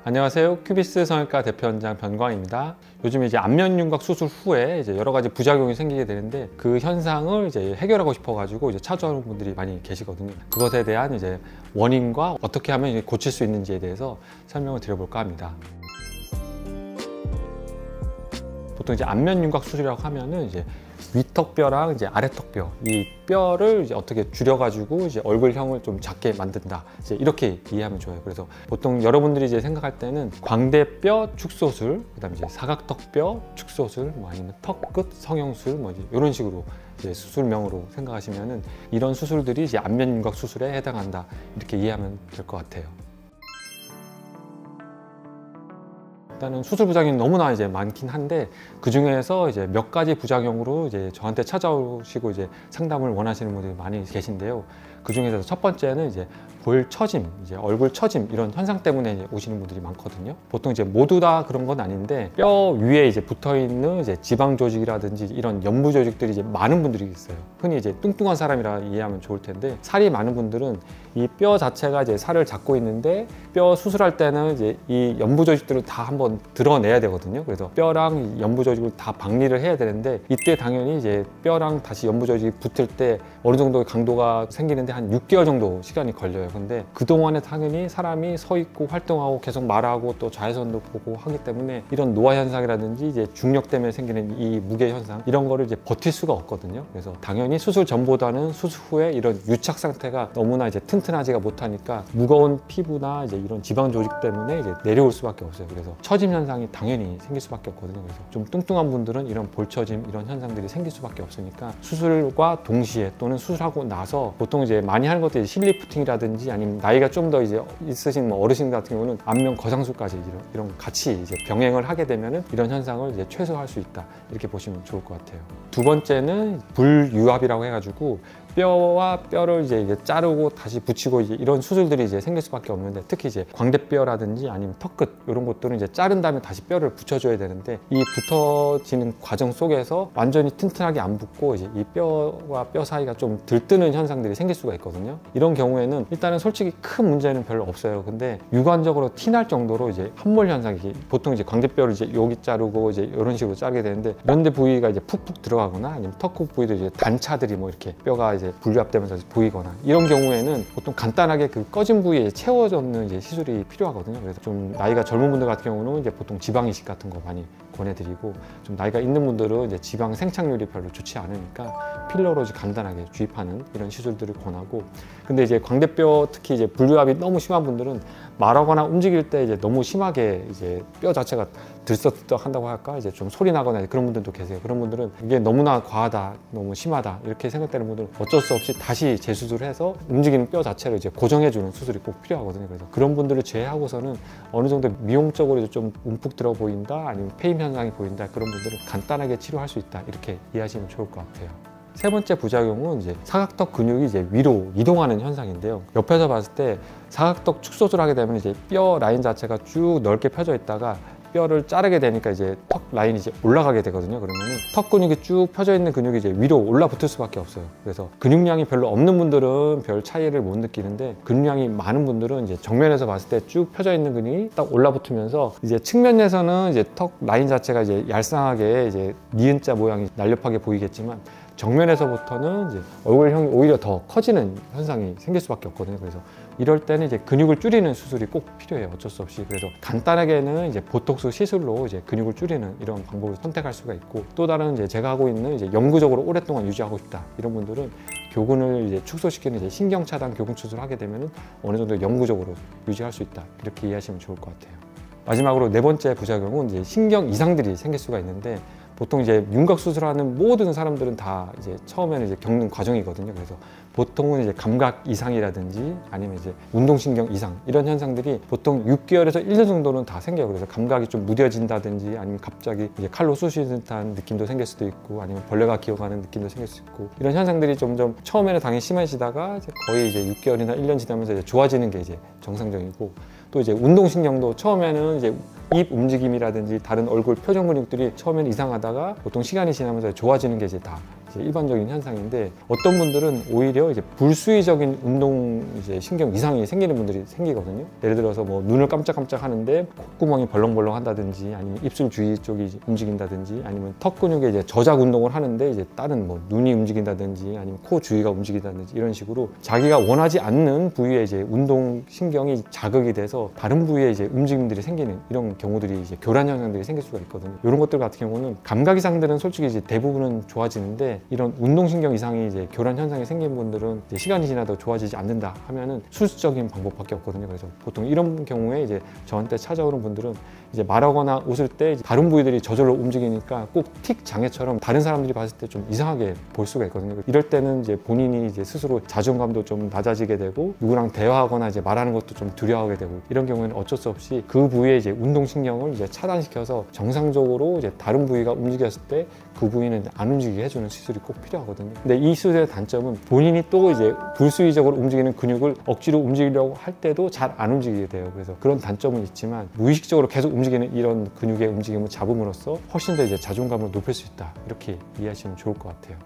안녕하세요. 큐비스 성형외과 대표원장 변광입니다. 요즘 이제 안면윤곽 수술 후에 이제 여러 가지 부작용이 생기게 되는데 그 현상을 이제 해결하고 싶어가지고 이제 찾아오는 분들이 많이 계시거든요. 그것에 대한 이제 원인과 어떻게 하면 이제 고칠 수 있는지에 대해서 설명을 드려볼까 합니다. 보통 이제 안면윤곽 수술이라고 하면은 이제 위턱뼈랑 이제 아래턱뼈 이 뼈를 이제 어떻게 줄여가지고 이제 얼굴형을 좀 작게 만든다. 이제 이렇게 이해하면 좋아요. 그래서 보통 여러분들이 이제 생각할 때는 광대뼈 축소술, 그다음에 이제 사각턱뼈 축소술, 뭐 아니면 턱끝 성형술, 뭐 이런 식으로 이제 수술명으로 생각하시면은 이런 수술들이 이제 안면윤곽 수술에 해당한다. 이렇게 이해하면 될 것 같아요. 일단은 수술 부작용이 너무나 이제 많긴 한데 그 중에서 이제 몇 가지 부작용으로 이제 저한테 찾아오시고 이제 상담을 원하시는 분들이 많이 계신데요. 그 중에서 첫 번째는 이제 볼 처짐, 이제 얼굴 처짐 이런 현상 때문에 이제 오시는 분들이 많거든요. 보통 이제 모두 다 그런 건 아닌데 뼈 위에 이제 붙어 있는 이제 지방 조직이라든지 이런 연부 조직들이 이제 많은 분들이 있어요. 흔히 이제 뚱뚱한 사람이라 이해하면 좋을 텐데 살이 많은 분들은 이 뼈 자체가 이제 살을 잡고 있는데 뼈 수술할 때는 이제 이 연부 조직들을 다 한번 드러내야 되거든요. 그래서 뼈랑 연부 조직을 다 박리를 해야 되는데 이때 당연히 이제 뼈랑 다시 연부 조직이 붙을 때 어느 정도 강도가 생기는데 한 6개월 정도 시간이 걸려요. 근데 그동안에 당연히 사람이 서 있고 활동하고 계속 말하고 또 자외선도 보고 하기 때문에 이런 노화 현상이라든지 이제 중력 때문에 생기는 이 무게 현상 이런 거를 이제 버틸 수가 없거든요. 그래서 당연히 수술 전보다는 수술 후에 이런 유착 상태가 너무나 이제 튼튼하지가 못하니까 무거운 피부나 이제 이런 지방 조직 때문에 이제 내려올 수밖에 없어요. 그래서 처짐 현상이 당연히 생길 수밖에 없거든요. 그래서 좀 뚱뚱한 분들은 이런 볼처짐 이런 현상들이 생길 수밖에 없으니까 수술과 동시에 또는 수술하고 나서 보통 이제 많이 하는 것들이 실리프팅이라든지 아니면 나이가 좀 더 이제 있으신 뭐 어르신 같은 경우는 안면 거상술까지 이런 거 같이 이제 병행을 하게 되면은 이런 현상을 이제 최소화할 수 있다 이렇게 보시면 좋을 것 같아요. 두 번째는 불유합이라고 해가지고 뼈와 뼈를 이제 자르고 다시 붙이고 이제 이런 수술들이 이제 생길 수밖에 없는데 특히 이제 광대뼈라든지 아니면 턱끝 이런 것들은 이제 자른 다음에 다시 뼈를 붙여줘야 되는데 이 붙어지는 과정 속에서 완전히 튼튼하게 안 붙고 이제 이 뼈와 뼈 사이가 좀 들뜨는 현상들이 생길 수가 있거든요. 이런 경우에는 일단은 솔직히 큰 문제는 별로 없어요. 근데 육안적으로 티날 정도로 이제 함몰 현상이 보통 이제 광대뼈를 이제 여기 자르고 이제 이런 식으로 자르게 되는데 이런 데 부위가 이제 푹푹 들어가거나 아니면 턱끝 부위도 이제 단차들이 뭐 이렇게 뼈가 이제 분류합되면서 보이거나 이런 경우에는 보통 간단하게 그 꺼진 부위에 채워주는 이제 시술이 필요하거든요. 그래서 좀 나이가 젊은 분들 같은 경우는 이제 보통 지방 이식 같은 거 많이 권해드리고 좀 나이가 있는 분들은 이제 지방 생착률이 별로 좋지 않으니까 필러로 이제 간단하게 주입하는 이런 시술들을 권하고 근데 이제 광대뼈 특히 이제 분류합이 너무 심한 분들은 말하거나 움직일 때 이제 너무 심하게 이제 뼈 자체가 들썩들썩 한다고 할까 이제 좀 소리 나거나 그런 분들도 계세요. 그런 분들은 이게 너무나 과하다, 너무 심하다 이렇게 생각되는 분들은 어쩔 수 없이 다시 재수술을 해서 움직이는 뼈 자체를 이제 고정해주는 수술이 꼭 필요하거든요. 그래서 그런 분들을 제외하고서는 어느 정도 미용적으로 좀 움푹 들어 보인다, 아니면 페임 현상이 보인다 그런 분들은 간단하게 치료할 수 있다 이렇게 이해하시면 좋을 것 같아요. 세 번째 부작용은 이제 사각턱 근육이 이제 위로 이동하는 현상인데요. 옆에서 봤을 때 사각턱 축소술을 하게 되면 이제 뼈 라인 자체가 쭉 넓게 펴져 있다가 뼈를 자르게 되니까 이제 턱 라인이 이제 올라가게 되거든요. 그러면은 턱 근육이 쭉 펴져 있는 근육이 이제 위로 올라붙을 수밖에 없어요. 그래서 근육량이 별로 없는 분들은 별 차이를 못 느끼는데 근육량이 많은 분들은 이제 정면에서 봤을 때 쭉 펴져 있는 근육이 딱 올라붙으면서 이제 측면에서는 이제 턱 라인 자체가 이제 얄쌍하게 이제 니은자 모양이 날렵하게 보이겠지만 정면에서부터는 이제 얼굴형이 오히려 더 커지는 현상이 생길 수밖에 없거든요. 그래서 이럴 때는 이제 근육을 줄이는 수술이 꼭 필요해요. 어쩔 수 없이. 그래서 간단하게는 이제 보톡스 시술로 이제 근육을 줄이는 이런 방법을 선택할 수가 있고 또 다른 이제 제가 하고 있는 이제 영구적으로 오랫동안 유지하고 싶다 이런 분들은 교근을 이제 축소시키는 이제 신경 차단 교근 수술을 하게 되면은 어느 정도 영구적으로 유지할 수 있다 이렇게 이해하시면 좋을 것 같아요. 마지막으로 네 번째 부작용은 이제 신경 이상들이 생길 수가 있는데 보통 이제 윤곽 수술하는 모든 사람들은 다 이제 처음에는 이제 겪는 과정이거든요. 그래서 보통은 이제 감각 이상이라든지 아니면 이제 운동신경 이상 이런 현상들이 보통 6개월에서 1년 정도는 다 생겨요. 그래서 감각이 좀 무뎌진다든지 아니면 갑자기 이제 칼로 쑤시는 듯한 느낌도 생길 수도 있고 아니면 벌레가 기어가는 느낌도 생길 수 있고 이런 현상들이 점점 처음에는 당연히 심해지다가 이제 거의 이제 6개월이나 1년 지나면서 이제 좋아지는 게 이제 정상적이고 또 이제 운동신경도 처음에는 이제 입 움직임이라든지 다른 얼굴 표정 근육들이 처음에는 이상하다가 보통 시간이 지나면서 좋아지는 게 이제 다 이제 일반적인 현상인데 어떤 분들은 오히려 이제 불수의적인 운동 이제 신경 이상이 생기는 분들이 생기거든요. 예를 들어서 뭐 눈을 깜짝깜짝 하는데 콧구멍이 벌렁벌렁 한다든지 아니면 입술 주위 쪽이 움직인다든지 아니면 턱 근육에 이제 저작 운동을 하는데 이제 다른 뭐 눈이 움직인다든지 아니면 코 주위가 움직인다든지 이런 식으로 자기가 원하지 않는 부위에 이제 운동 신경이 자극이 돼서 다른 부위에 이제 움직임들이 생기는 이런 경우들이 이제 교란 현상들이 생길 수가 있거든요. 이런 것들 같은 경우는 감각 이상들은 솔직히 이제 대부분은 좋아지는데 이런 운동신경 이상이 이제 교란 현상이 생긴 분들은 이제 시간이 지나도 좋아지지 않는다 하면은 수술적인 방법밖에 없거든요. 그래서 보통 이런 경우에 이제 저한테 찾아오는 분들은 이제 말하거나 웃을 때 다른 부위들이 저절로 움직이니까 꼭 틱 장애처럼 다른 사람들이 봤을 때 좀 이상하게 볼 수가 있거든요. 이럴 때는 이제 본인이 이제 스스로 자존감도 좀 낮아지게 되고 누구랑 대화하거나 이제 말하는 것도 좀 두려워하게 되고 이런 경우에는 어쩔 수 없이 그 부위의 이제 운동신경을 이제 차단시켜서 정상적으로 이제 다른 부위가 움직였을 때 그 부위는 안 움직이게 해주는 시술이 꼭 필요하거든요. 근데 이 수술의 단점은 본인이 또 이제 불수의적으로 움직이는 근육을 억지로 움직이려고 할 때도 잘 안 움직이게 돼요. 그래서 그런 단점은 있지만 무의식적으로 계속 움직이는 이런 근육의 움직임을 잡음으로써 훨씬 더 이제 자존감을 높일 수 있다. 이렇게 이해하시면 좋을 것 같아요.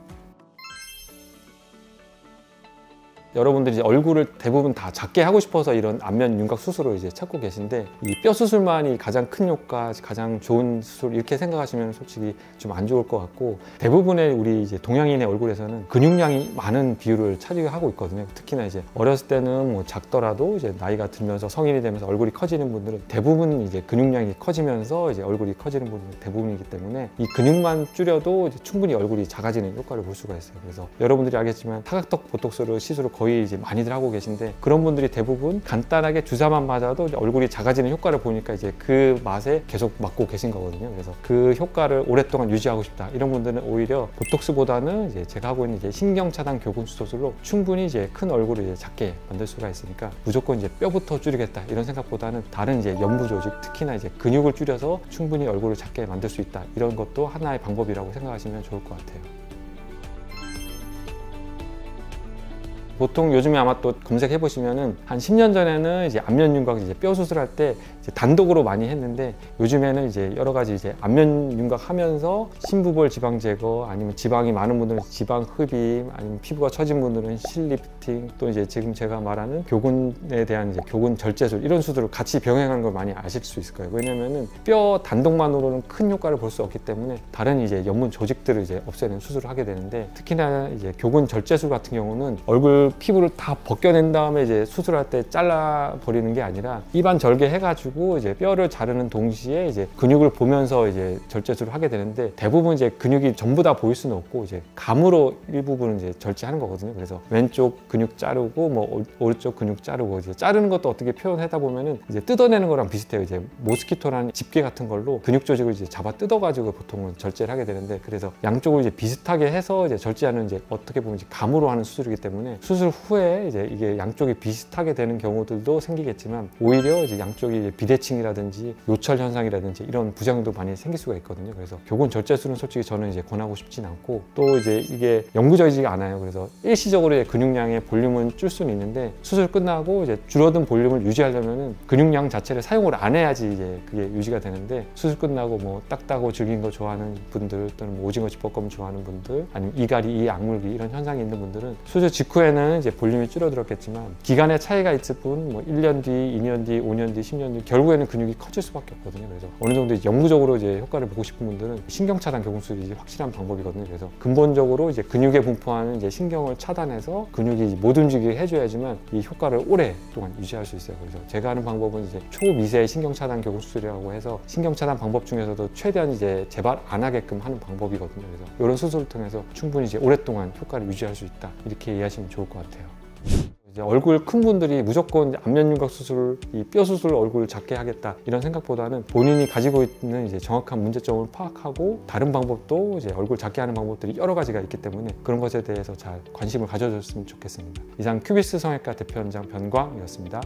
여러분들이 이제 얼굴을 대부분 다 작게 하고 싶어서 이런 안면 윤곽 수술을 이제 찾고 계신데 이 뼈 수술만이 가장 큰 효과, 가장 좋은 수술 이렇게 생각하시면 솔직히 좀 안 좋을 것 같고 대부분의 우리 이제 동양인의 얼굴에서는 근육량이 많은 비율을 차지하고 있거든요. 특히나 이제 어렸을 때는 뭐 작더라도 이제 나이가 들면서 성인이 되면서 얼굴이 커지는 분들은 대부분 이제 근육량이 커지면서 이제 얼굴이 커지는 분들이 대부분이기 때문에 이 근육만 줄여도 이제 충분히 얼굴이 작아지는 효과를 볼 수가 있어요. 그래서 여러분들이 알겠지만 사각턱 보톡스를 시술을 거의 이제 많이들 하고 계신데 그런 분들이 대부분 간단하게 주사만 맞아도 얼굴이 작아지는 효과를 보니까 이제 그 맛에 계속 맞고 계신 거거든요. 그래서 그 효과를 오랫동안 유지하고 싶다 이런 분들은 오히려 보톡스보다는 이제 제가 하고 있는 이제 신경 차단 교근 수술로 충분히 이제 큰 얼굴을 이제 작게 만들 수가 있으니까 무조건 이제 뼈부터 줄이겠다 이런 생각보다는 다른 이제 연부 조직 특히나 이제 근육을 줄여서 충분히 얼굴을 작게 만들 수 있다 이런 것도 하나의 방법이라고 생각하시면 좋을 것 같아요. 보통 요즘에 아마 또 검색해 보시면은 한 10년 전에는 이제 안면 윤곽 이제 뼈 수술할 때 이제 단독으로 많이 했는데 요즘에는 이제 여러 가지 이제 안면 윤곽 하면서 심부볼 지방 제거 아니면 지방이 많은 분들은 지방 흡입 아니면 피부가 처진 분들은 실리프팅 또 이제 지금 제가 말하는 교근에 대한 이제 교근 절제술 이런 수술을 같이 병행하는 걸 많이 아실 수 있을 거예요. 왜냐면은 뼈 단독만으로는 큰 효과를 볼 수 없기 때문에 다른 이제 연문 조직들을 이제 없애는 수술을 하게 되는데 특히나 이제 교근 절제술 같은 경우는 얼굴 피부를 다 벗겨낸 다음에 이제 수술할 때 잘라 버리는 게 아니라 입안 절개 해가지고 이제 뼈를 자르는 동시에 이제 근육을 보면서 이제 절제술을 하게 되는데 대부분 이제 근육이 전부 다 보일 수는 없고 이제 감으로 일부분은 이제 절제하는 거거든요. 그래서 왼쪽 근육 자르고 뭐 오른쪽 근육 자르고 이제 자르는 것도 어떻게 표현하다 보면은 이제 뜯어내는 거랑 비슷해요. 이제 모스키토라는 집게 같은 걸로 근육 조직을 이제 잡아 뜯어가지고 보통은 절제를 하게 되는데 그래서 양쪽을 이제 비슷하게 해서 이제 절제하는 이제 어떻게 보면 이제 감으로 하는 수술이기 때문에 수술 후에 이제 이게 양쪽이 비슷하게 되는 경우들도 생기겠지만 오히려 이제 양쪽이 이제 비대칭이라든지 요철 현상이라든지 이런 부작용도 많이 생길 수가 있거든요. 그래서 교근 절제술은 솔직히 저는 이제 권하고 싶진 않고 또 이제 이게 영구적이지가 않아요. 그래서 일시적으로 이제 근육량의 볼륨은 줄 수는 있는데 수술 끝나고 이제 줄어든 볼륨을 유지하려면은 근육량 자체를 사용을 안 해야지 이제 그게 유지가 되는데 수술 끝나고 뭐 딱따고 질긴 거 좋아하는 분들 또는 뭐 오징어 집볶음 좋아하는 분들 아니면 이갈이 이 악물기 이런 현상이 있는 분들은 수술 직후에는 이제 볼륨이 줄어들었겠지만 기간의 차이가 있을 뿐 뭐 1년 뒤, 2년 뒤, 5년 뒤, 10년 뒤 결국에는 근육이 커질 수밖에 없거든요. 그래서 어느 정도 영구적으로 이제 효과를 보고 싶은 분들은 신경 차단 교근 수술이 확실한 방법이거든요. 그래서 근본적으로 이제 근육에 분포하는 이제 신경을 차단해서 근육이 못 움직이게 해줘야지만 이 효과를 오랫동안 유지할 수 있어요. 그래서 제가 하는 방법은 이제 초미세 신경 차단 교근 수술이라고 해서 신경 차단 방법 중에서도 최대한 이제 재발 안 하게끔 하는 방법이거든요. 그래서 이런 수술을 통해서 충분히 이제 오랫동안 효과를 유지할 수 있다 이렇게 이해하시면 좋을 것 같아요. 이제 얼굴 큰 분들이 무조건 안면 윤곽 수술, 이 뼈 수술 얼굴을 작게 하겠다 이런 생각보다는 본인이 가지고 있는 이제 정확한 문제점을 파악하고 다른 방법도 이제 얼굴 작게 하는 방법들이 여러 가지가 있기 때문에 그런 것에 대해서 잘 관심을 가져줬으면 좋겠습니다. 이상 큐비스 성형외과 대표원장 변광이었습니다.